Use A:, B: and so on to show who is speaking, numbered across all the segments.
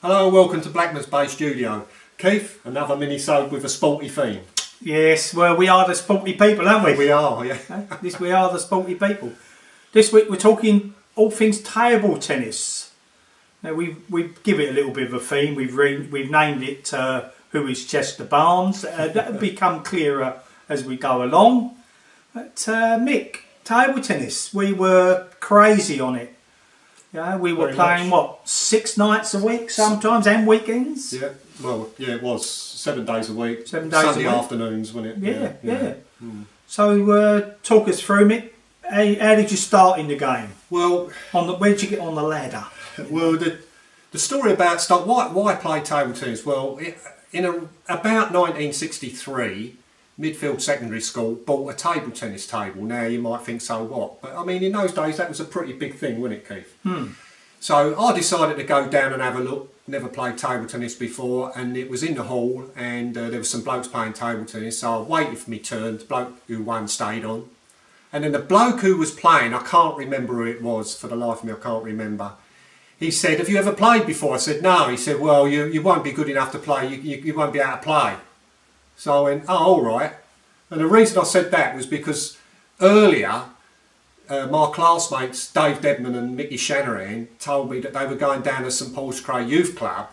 A: Hello and welcome to Blackmans Bay Studio. Keith, another mini-sode with a sporty theme.
B: Yes, well, we are the sporty people, aren't we?
A: We are, yeah.
B: We are the sporty people. This week we're talking all things table tennis. Now we give it a little bit of a theme. We've named it Who is Chester Barnes? That'll become clearer as we go along. But Mick, table tennis, we were crazy on it. Yeah, we were playing what, 6 nights a week sometimes, and weekends.
A: Yeah, well, yeah, it was 7 days a week.
B: 7 days
A: Sunday
B: a week.
A: afternoons, wasn't it?
B: Yeah. So talk us through, Mick. How did you start in the game?
A: Well,
B: Where did you get on the ladder?
A: Well, the story about why play table tennis? Well, about 1963. Midfield Secondary School bought a table tennis table. Now you might think, so what? But I mean, in those days that was a pretty big thing, wasn't it, Keith? So I decided to go down and have a look. Never played table tennis before, and it was in the hall, and there was some blokes playing table tennis. So I waited for my turn. The bloke who won stayed on, and then the bloke who was playing, I can't remember who it was for the life of me. I can't remember. He said, "Have you ever played before?" I said, "No." He said, "Well, you won't be good enough to play. You won't be able to play." So I went, "Oh, all right." And the reason I said that was because earlier my classmates Dave Dedman and Mickey Shanahan told me that they were going down to St Paul's Cray Youth Club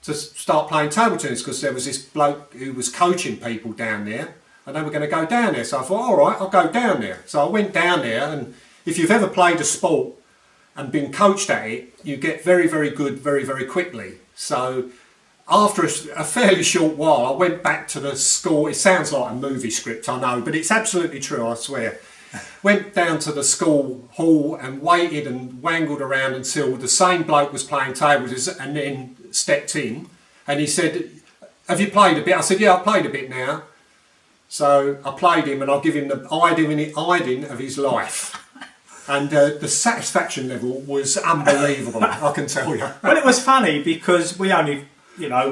A: to start playing table tennis, because there was this bloke who was coaching people down there and they were going to go down there. So I thought, all right, I'll go down there. So I went down there, and if you've ever played a sport and been coached at it, you get very, very good very, very quickly. So after a fairly short while, I went back to the school. It sounds like a movie script, I know, but it's absolutely true, I swear. Went down to the school hall and waited and wangled around until the same bloke was playing tables, and then stepped in and he said, "Have you played a bit?" I said, "Yeah, I've played a bit now." So I played him, and I'll give him the ironing of his life. And the satisfaction level was unbelievable, I can tell you.
B: Well, it was funny because we only, how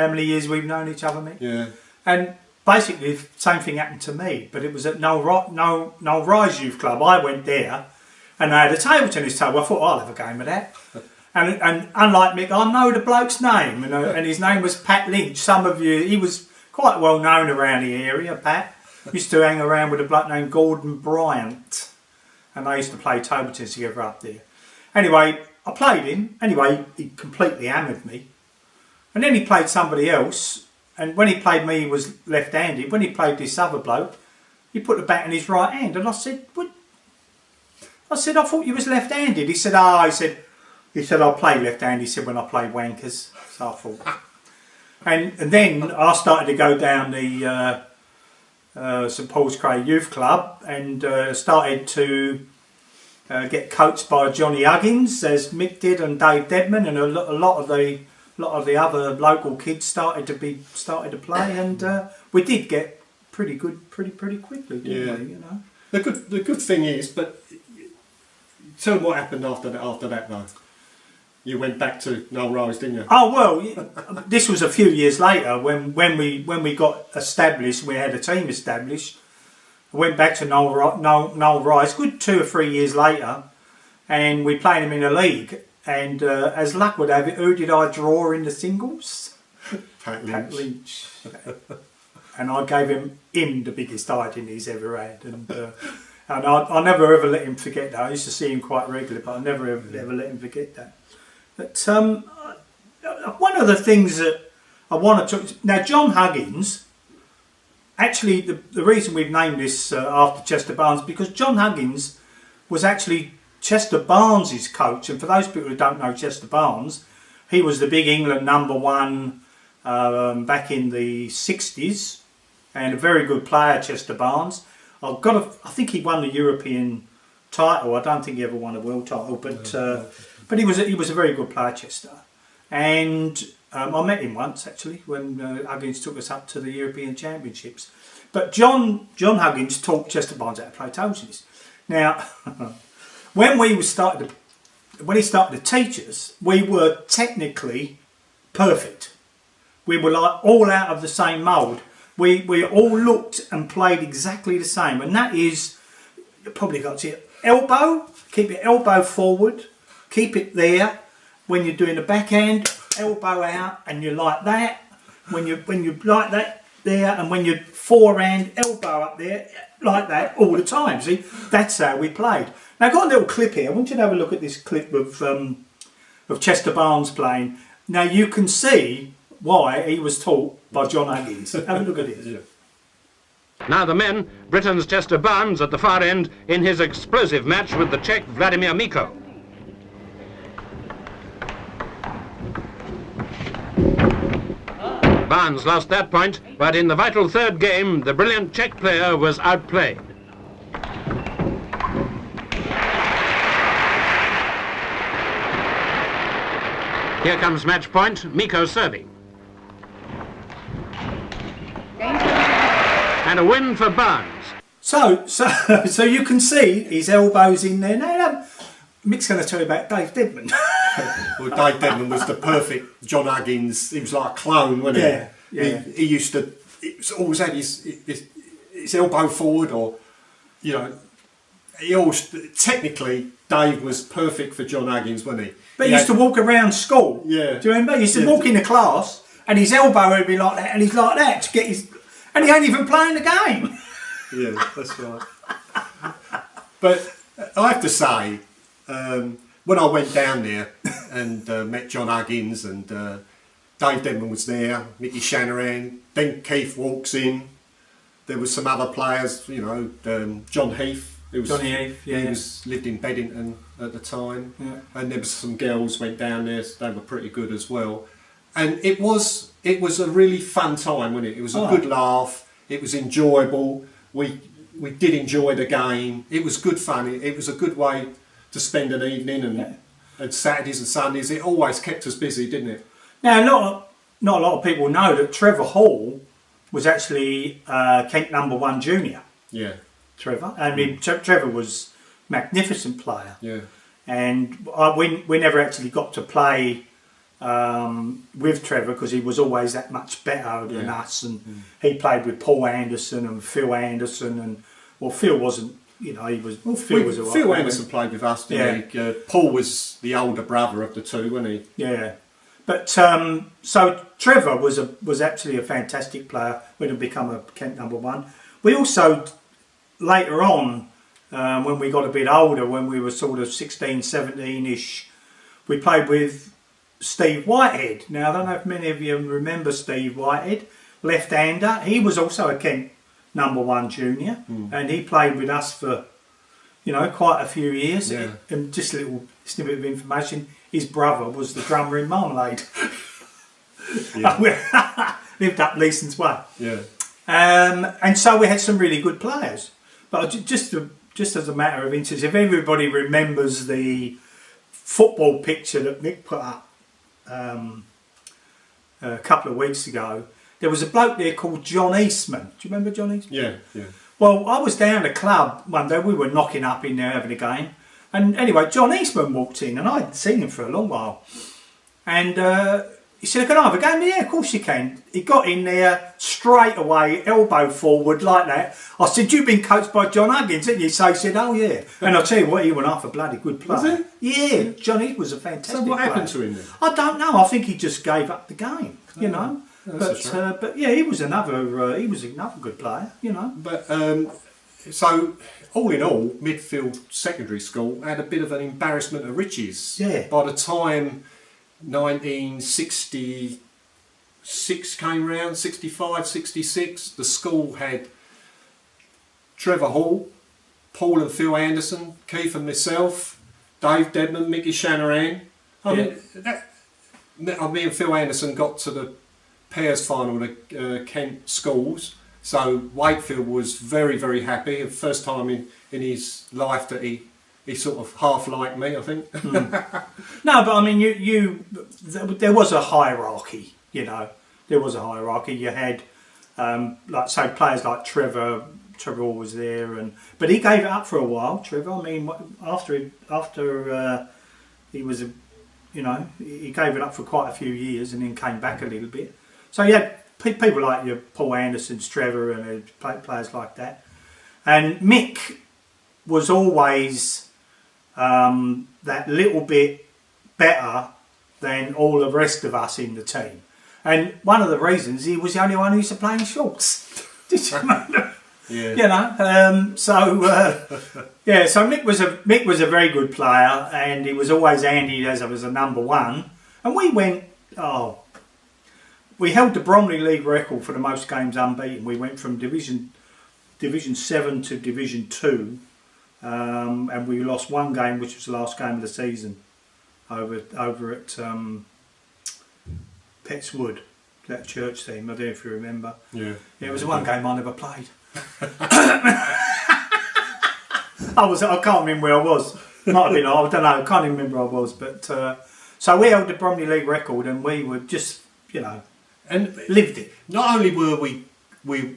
B: many years we've known each other, Mick?
A: Yeah.
B: And basically the same thing happened to me, but it was at Noel Rise Youth Club. I went there and they had a table tennis table. I thought, I'll have a game of that. And unlike Mick, I know the bloke's name, and his name was Pat Lynch. Some of you, he was quite well known around the area, Pat. Used to hang around with a bloke named Gordon Bryant, and they used to play table tennis together up there. Anyway, I played him. Anyway, he completely hammered me. And then he played somebody else, and when he played me, he was left-handed. When he played this other bloke, he put the bat in his right hand, and I said, "What?" I said, "I thought you was left-handed." He said, he said, "I'll play left-handed." He said, "When I play wankers." So I thought. And then I started to go down the St Paul's Cray Youth Club, and started to get coached by Johnny Huggins, as Mick did, and Dave Dedman, and a lot of the other local kids started to play, and we did get pretty good pretty quickly, didn't we?
A: The good thing is, but tell me what happened after that though. You went back to Noel Rise, didn't you?
B: Oh well, this was a few years later when we got established. We had a team established. I went back to Noel Rise, good 2 or 3 years later, and we played him in a league. And as luck would have it, who did I draw in the singles?
A: Pat
B: Lynch. And I gave him the biggest ironing he's ever had, and I never ever let him forget that. I used to see him quite regularly, but I never ever let him forget that. But one of the things that I want to talk now, John Huggins. Actually, the reason we've named this after Chester Barnes, because John Huggins was actually Chester Barnes' coach, and for those people who don't know Chester Barnes, he was the big England #1 back in the 60s, and a very good player, Chester Barnes. I think he won the European title. I don't think he ever won a world title, but he was a very good player, Chester. And I met him once actually when Huggins took us up to the European Championships. But John Huggins taught Chester Barnes how to play table tennis. Now, when he started to teach us, we were technically perfect. We were like all out of the same mould. We all looked and played exactly the same, and that is, you probably got to elbow, keep your elbow forward, keep it there, when you're doing a backhand, elbow out, and you're like that. When you like that there, and when you're forehand, elbow up there, like that all the time. See, that's how we played. Now I've got a little clip here. I want you to have a look at this clip of Chester Barnes playing. Now you can see why he was taught by John Huggins. Have a look at this.
A: Yeah.
C: Now the men, Britain's Chester Barnes at the far end in his explosive match with the Czech Vladimir Miko. Barnes lost that point, but in the vital third game, the brilliant Czech player was outplayed. Here comes match point, Miko serving. And a win for Barnes.
B: So you can see his elbows in there. Now, Mick's going to tell you about Dave Deadman.
A: Well, Dave Deadman was the perfect John Huggins. He was like a clone, wasn't he?
B: Yeah, yeah.
A: He used to always had his elbow forward, or you know, he always technically Dave was perfect for John Huggins, wasn't he?
B: But he used to walk around school.
A: Yeah.
B: Do you remember? He used to walk into class, and his elbow would be like that, and he's like that to get his, and he ain't even playing the game.
A: Yeah, that's right. But I have to say, when I went down there and met John Huggins, and Dave Deadman was there, Mickey Shanahan, then Keith walks in. There was some other players, you know, John Heath.
B: Johnny Heath, yeah.
A: He lived in Beddington at the time,
B: Yeah.
A: and there was some girls went down there. So they were pretty good as well, and it was a really fun time, wasn't it? It was a good laugh. It was enjoyable. We did enjoy the game. It was good fun. It was a good way to spend an evening, and Saturdays and Sundays. It always kept us busy, didn't it?
B: Now, not a lot of people know that Trevor Hall was actually Kent #1 junior.
A: Yeah.
B: Trevor. I mean, Trevor was a magnificent player.
A: Yeah.
B: And we never actually got to play with Trevor because he was always that much better than us. And he played with Paul Anderson and Phil Anderson. And, well, Phil wasn't, you know, he was... Well,
A: Phil Anderson played with us, didn't he? Paul was the older brother of the two, wasn't he?
B: Yeah. But, so Trevor was actually a fantastic player when he became a Kent #1. We also... Later on, when we got a bit older, when we were sort of 16, 17-ish, we played with Steve Whitehead. Now, I don't know if many of you remember Steve Whitehead, left-hander. He was also a Kent #1 junior, and he played with us for, you know, quite a few years.
A: Yeah.
B: And just a little snippet of information, his brother was the drummer in Marmalade. Lived up Leeson's Way.
A: Yeah.
B: And so we had some really good players. But just as a matter of interest, if everybody remembers the football picture that Mick put up a couple of weeks ago, there was a bloke there called John Eastman. Do you remember John Eastman?
A: Yeah, yeah.
B: Well, I was down at the club one day. We were knocking up in there having a game. And anyway, John Eastman walked in, and I hadn't seen him for a long while. And he said, "Can I have a game?" "Yeah, of course you can." He got in there straight away, elbow forward like that. I said, "You've been coached by John Huggins, haven't you?" So he said, "Oh yeah." And I'll tell you what, he went off a bloody good player.
A: Was
B: he? Yeah, Johnny was a fantastic
A: So what
B: player.
A: happened to him then?
B: I don't know. I think he just gave up the game, you know.
A: That's a shame.
B: But yeah, he was another good player, you know.
A: But so all in all, Midfield Secondary School had a bit of an embarrassment of riches.
B: Yeah.
A: By the time 1966 came round, 65, 66, the school had Trevor Hall, Paul and Phil Anderson, Keith and myself, Dave Deadman, Mickey Shanahan. Me and Phil Anderson got to the pairs final of Kent schools, so Wakefield was very, very happy. The first time in his life that he sort of half liked me, I think.
B: No, but I mean, there was a hierarchy, you know. There was a hierarchy. You had, like, say, players like Trevor was there, but he gave it up for a while. Trevor, I mean, after he was, you know, he gave it up for quite a few years and then came back a little bit. So you had people like your Paul Andersons, Trevor, and players like that. And Mick was always that little bit better than all the rest of us in the team. And one of the reasons, he was the only one who used to play in shorts. Did you remember?
A: Yeah.
B: You know, so Mick was a very good player, and he was always handy as I was a number one. And we held the Bromley League record for the most games unbeaten. We went from Division 7 to Division 2, and we lost one game, which was the last game of the season, over at Petts Wood, that church team. I don't know if you remember.
A: Yeah.
B: It was one game I never played. I can't remember where I was. Might have been, I don't know, I can't even remember where I was. But so we held the Bromley League record, and we were just, you know,
A: and
B: lived it.
A: Not only were we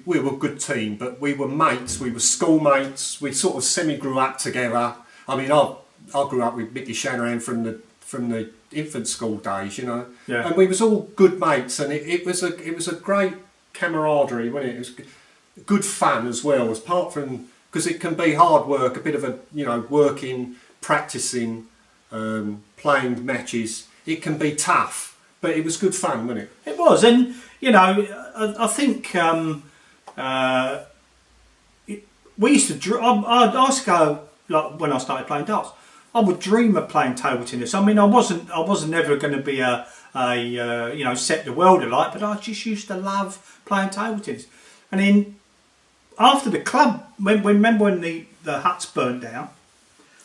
A: were a good team, but we were mates. We were schoolmates. We sort of semi grew up together. I mean, I grew up with Mickey Shanahan from the infant school days, you know.
B: Yeah.
A: And we was all good mates, and it was a great camaraderie, wasn't it? It was good fun as well, apart from, because it can be hard work, a bit of a, you know, working, practicing, playing matches. It can be tough, but it was good fun, wasn't it?
B: It was, and you know, I think we used to. I used to go, like when I started playing darts, I would dream of playing table tennis. I mean, I wasn't never going to be a you know, set the world alight, but I just used to love playing table tennis. And then after the club, remember when the huts burnt down?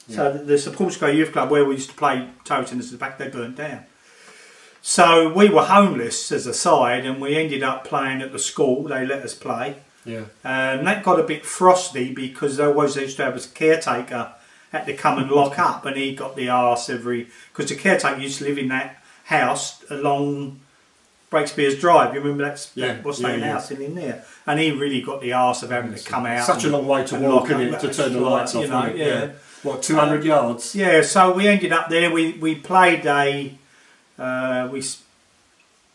B: Yeah. So the Supporters Cray Youth Club, where we used to play table tennis at the back, they burnt down. So we were homeless as a side, and we ended up playing at the school. They let us play.
A: Yeah.
B: And that got a bit frosty because they always used to have a caretaker had to come and lock up, and he got the arse because the caretaker used to live in that house along Breakspears Drive. You remember house in there? And he really got the arse of having to come out.
A: Such a long way to walk, isn't it, to turn the lights off,
B: know, yeah.
A: What, 200 yards?
B: Yeah, so we ended up there. We played we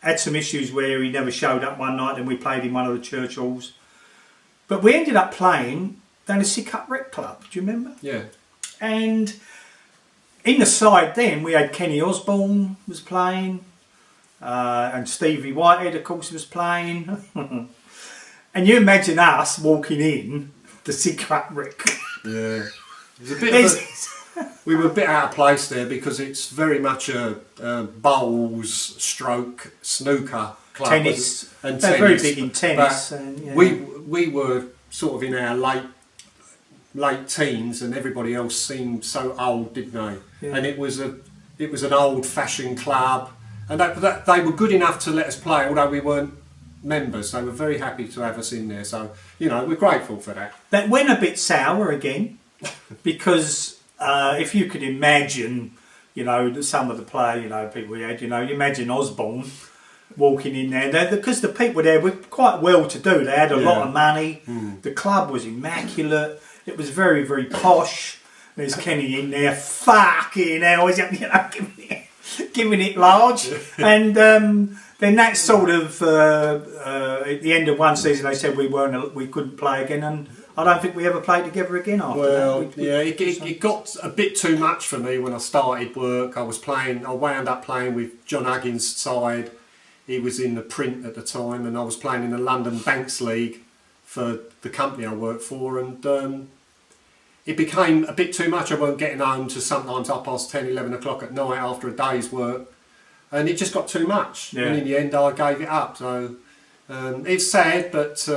B: had some issues where he never showed up one night, and we played in one of the church halls. But we ended up playing down the Sidcup Rec Club. Do you remember?
A: Yeah.
B: And in the side then, we had Kenny Osborne was playing, and Stevie Whitehead, of course, was playing. And you imagine us walking in the Sidcup Rec.
A: Yeah. It was a bit we were a bit out of place there because it's very much a bowls stroke snooker club.
B: Tennis.
A: And
B: they're
A: tennis.
B: very big in tennis.
A: But
B: and, yeah.
A: we were sort of in our late teens, and everybody else seemed so old, didn't they? Yeah. And it was an old-fashioned club, and they were good enough to let us play, although we weren't members. They were very happy to have us in there, so you know, we're grateful for that.
B: That went a bit sour again, because if you could imagine, you know, some of the player, you know, people we had, you know, you imagine Osborne walking in there, because the people there were quite well to do. They had a lot of money. The club was immaculate. It was very, very posh. There's Kenny in there, fucking hell, you know, giving it large. And then that sort of at the end of one season, they said we couldn't play again, and I don't think we ever played together again after that.
A: It got a bit too much for me when I started work. I wound up playing with John Huggins' side. He was in the print at the time, and I was playing in the London Banks League for the company I worked for, and it became a bit too much. I weren't getting home to sometimes 10:30, 11 o'clock at night after a day's work, and it just got too much. Yeah. And in the end, I gave it up. So it's sad, but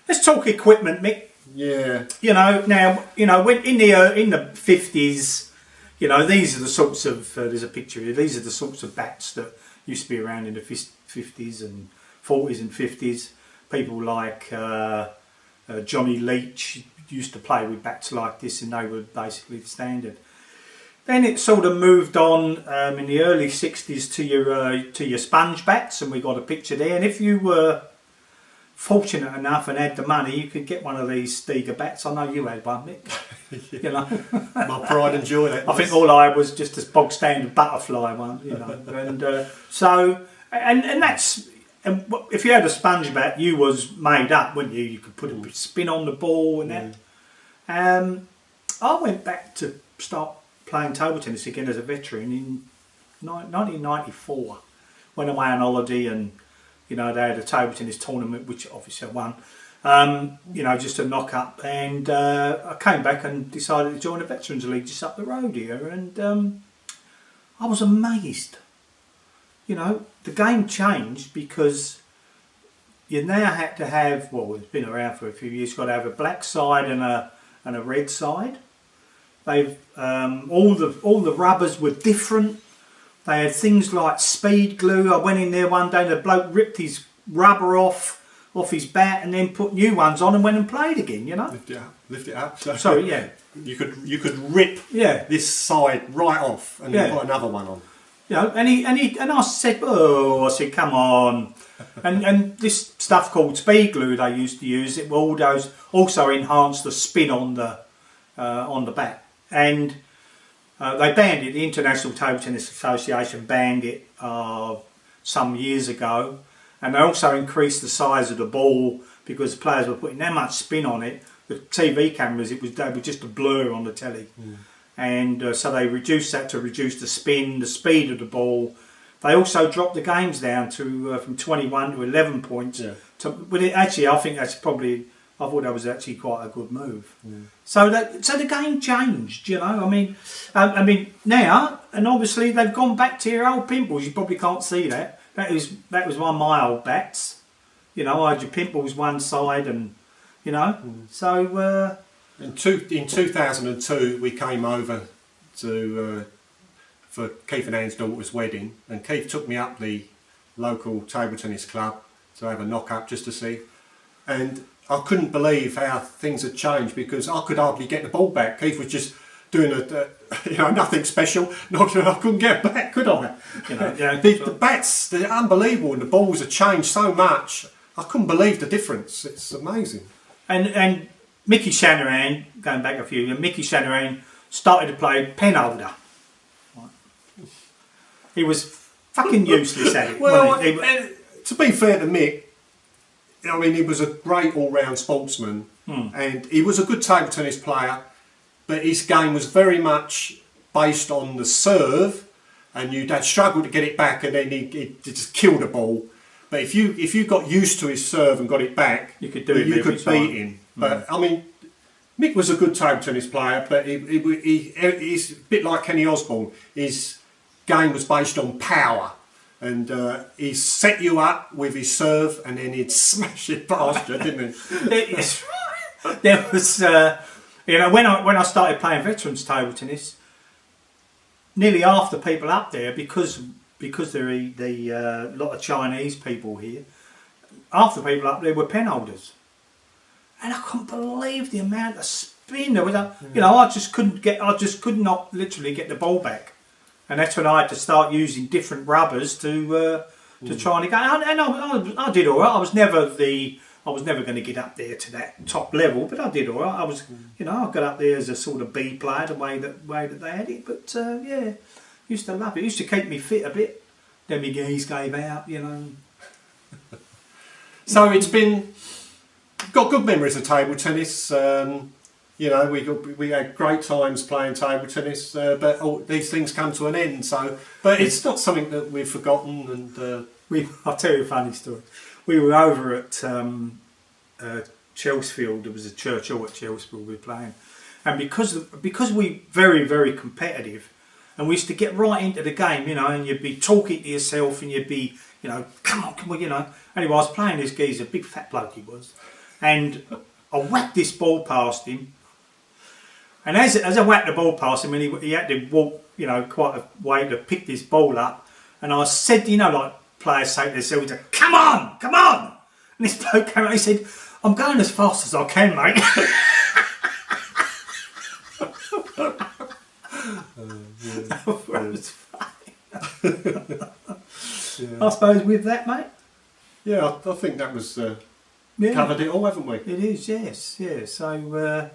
B: let's talk equipment, Mick.
A: Yeah.
B: You know, now, you know, when in the 50s, you know, these are the sorts of there's a picture here. These are the sorts of bats that used to be around in the 50s and 40s and 50s. People like Johnny Leach used to play with bats like this, and they were basically the standard. Then it sort of moved on in the early 60s to your sponge bats, and we got a picture there. And if you were fortunate enough and had the money, you could get one of these Stiga bats. I know you had one, Mick. You know,
A: my pride and joy.
B: I think all I had was just a bog standard butterfly one, you know. And so, and that's. And if you had a sponge bat, you was made up, weren't you? You could put a spin on the ball and that. I went back to start playing table tennis again as a veteran in 1994. Went away on holiday, and you know, they had a table tennis tournament, which obviously I won. You know, just a knock up, and I came back and decided to join the Veterans League just up the road here, and I was amazed. You know, the game changed because you now had to have, well, it's been around for a few years, you've got to have a black side and a red side. They've all the rubbers were different. They had things like speed glue. I went in there one day, the bloke ripped his rubber off his bat and then put new ones on and went and played again, you know.
A: Lift it up.
B: So yeah.
A: You could rip this side right off and then put another one on.
B: You know, and I said, come on. and this stuff called speed glue they used to use, it will also enhance the spin on the bat. And they banned it. The International Table Tennis Association banned it some years ago, and they also increased the size of the ball because the players were putting that much spin on it. The TV cameras, they were just a blur on the telly, and so they reduced that to reduce the spin, the speed of the ball. They also dropped the games down to from 21 to 11 points. Yeah. Actually, I think that's probably. I thought that was actually quite a good move. So the game changed, you know. I mean now, and obviously they've gone back to your old pimples. You probably can't see that. That was one of my old bats. You know, I had your pimples one side, and you know. So
A: in 2002, we came over to for Keith and Anne's daughter's wedding, and Keith took me up the local table tennis club to have a knock up just to see, and I couldn't believe how things had changed because I could hardly get the ball back. Keith was just doing nothing special. I couldn't get it back, could I? You know, the bats, they're unbelievable, and the balls have changed so much. I couldn't believe the difference. It's amazing.
B: And Mickey Shanahan, going back a few years, Mickey Shanahan started to play pen holder. He was fucking useless at it.
A: Well, to be fair to Mick, I mean, he was a great all-round sportsman, and he was a good table tennis player, but his game was very much based on the serve, and you'd struggle to get it back, and then he'd just kill the ball. But if you got used to his serve and got it back, you could beat him. But I mean, Mick was a good table tennis player, but he's a bit like Kenny Osborne. His game was based on power. And he set you up with his serve, and then he'd smash it past you, didn't he?
B: There was, you know, when I started playing veterans table tennis, nearly half the people up there, because there are a lot of Chinese people here, half the people up there were pen holders, and I couldn't believe the amount of spin there was. You know, I just could not literally get the ball back. And that's when I had to start using different rubbers to try and get. And I did all right. I was never going to get up there to that top level, but I did all right. I was, you know, I got up there as a sort of B player, the way that they had it. But yeah, used to love it. It used to keep me fit a bit. Then my knees gave out, you know.
A: So it's got good memories of table tennis. You know, we had great times playing table tennis, but these things come to an end. So, but it's not something that we've forgotten. And
B: I'll tell you a funny story. We were over at Chelsfield. There was a church hall at Chelsfield we were playing, and because we very, very competitive, and we used to get right into the game, you know, and you'd be talking to yourself, and you'd be, you know, come on, you know. Anyway, I was playing this geezer, big fat bloke he was, and I whacked this ball past him. And as I whacked the ball past him, and he had to walk, you know, quite a way to pick this ball up. And I said, you know, like players say to themselves, come on! And this bloke came out, he said, I'm going as fast as I can, mate. That was funny. I suppose with that, mate.
A: Yeah, I think that was covered it all, haven't we?
B: It is, yes. Yeah. So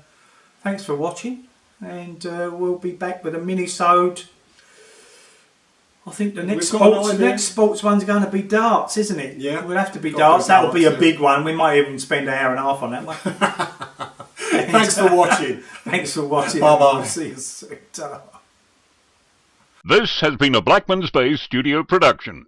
B: thanks for watching, and we'll be back with a minisode. I think the next sports one's going to be darts, isn't it?
A: Yeah.
B: We'll have to be darts. That'll be a big one. We might even spend an hour and a half on that one.
A: Thanks for watching.
B: Thanks for watching.
A: Bye-bye.
B: See you soon. Ta-ra.
D: This has been a Blackmans Bay Studio production.